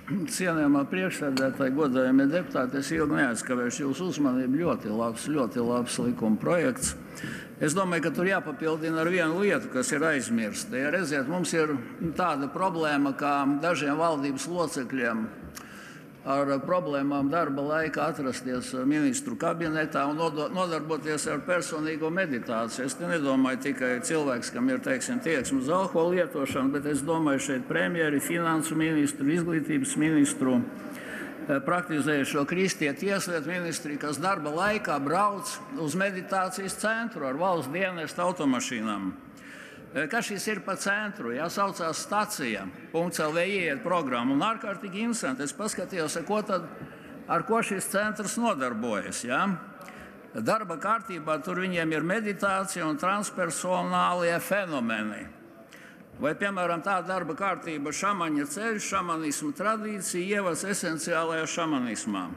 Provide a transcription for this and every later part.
Cienījamā priekšsēdētāja, godājamie deputāti, es ilgi neaizkavēšu jūsu uzmanību. Ļoti labs likuma projekts. Es domāju, ka tur jāpapildina ar vienu lietu, kas ir aizmirsta. Ja redziet, mums ir tāda problēma, kā dažiem valdības locekļiem ar problēmām darba laikā atrasties ministru kabinetā un nodarboties ar personīgo meditāciju. Es nedomāju tikai cilvēks, kam ir, teiksim, tieksme uz alkohola lietošanu, bet es domāju šeit premjeri, finansu ministru, izglītības ministru, praktizējušo kristietu tieslietu ministri, kas darba laikā brauc uz meditācijas centru ar valsts dienestu automašīnām. Kas šis ir pa centru? Saucās stacija.lv ieiet programmu. Un ārkārtīgi interesanti. Es paskatījos, ar ko šis centrs nodarbojas. Darba kārtībā tur viņiem ir meditācija un transpersonālie fenomeni. Vai, piemēram, tā darba kārtība šamaņa ceļš, šamanisma tradīcija, ievads esenciālajā šamanismā.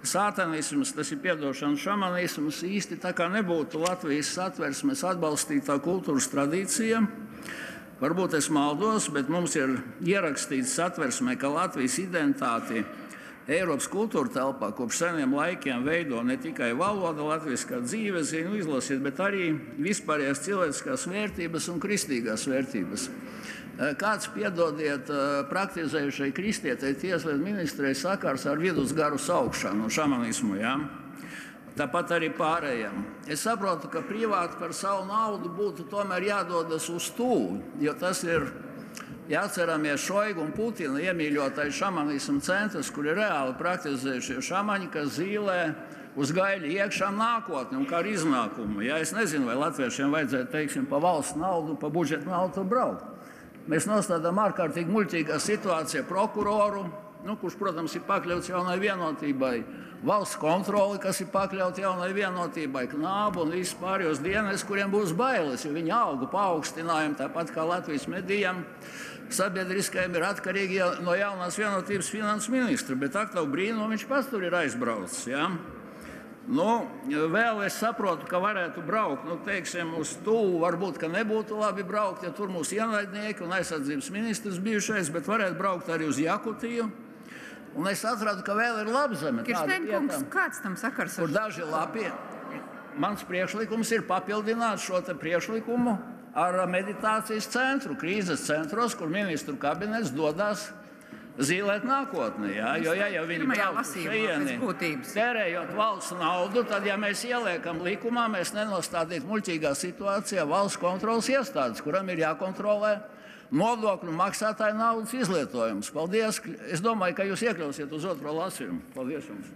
Sātanisms, tas ir piedošana šamanisms, īsti tā kā nebūtu Latvijas Satversmes atbalstītā kultūras tradīcija. Varbūt es maldos, bet mums ir ierakstīts Satversmē, ka Latvijas identitāti Eiropas kultūra telpā kopš seniem laikiem veido ne tikai valoda, latviskā dzīvezīme, izlasiet, bet arī vispārējās cilvēciskās vērtības un kristīgās vērtības. Kāds, piedodiet, praktizējušai kristietei tieslietu ministrei sakars ar vidusgaru saukšanu un šamanismu, Tāpat arī pārējiem. Es saprotu, ka privāti par savu naudu būtu tomēr jādodas uz tūlu, jo tas ir, atceramies, Šoigu un Putina iemīļotais šamanismu centrs, kur ir reāli praktizējušie šamaņi, kas zīlē uz gaļu iekšā nākotni un kā ar iznākumu. Es nezinu, vai latviešiem vajadzētu, teiksim, pa valsts naudu, pa budžeta naudu braukt. Mēs nostādām ārkārtīgi muļķīgā situācijā prokuroru, kurš, protams, ir pakļauts jaunai vienotībai, valsts kontroli, kas ir pakļauts jaunai vienotībai, knābu un visus pārējos dienas, kuriem būs bailes, jo viņi algu paaugstinājumi, tāpat kā Latvijas medijiem, sabiedriskajiem ir atkarīgi no jaunās vienotības finansu ministra, bet aktavu brīnumu viņš pats tur ir aizbraucis. Vēl es saprotu, ka varētu braukt, teiksim, uz tuvu, varbūt, ka nebūtu labi braukt, ja tur mūsu ienaidnieki un aizsardzības ministrs bijušais, bet varētu braukt arī uz Jakutiju. Un es atradu, ka vēl ir Labzeme. Kirsteņkungs, kāds tam sakars ar kur daži labi. Mans priekšlikums ir papildināt šo te priekšlikumu ar meditācijas centru, krīzes centros, kur ministru kabinets dodas zīlēt nākotnē, jo jau viņi brauc uz šejieni, tērējot valsts naudu, tad, ja mēs ieliekam likumā, mēs nenostādītu muļķīgā situācijā valsts kontrolas iestādes, kuram ir jākontrolē nodokļu maksātāju naudas izlietojums. Paldies! Es domāju, ka jūs iekļausiet uz otro lasījumu. Paldies jums!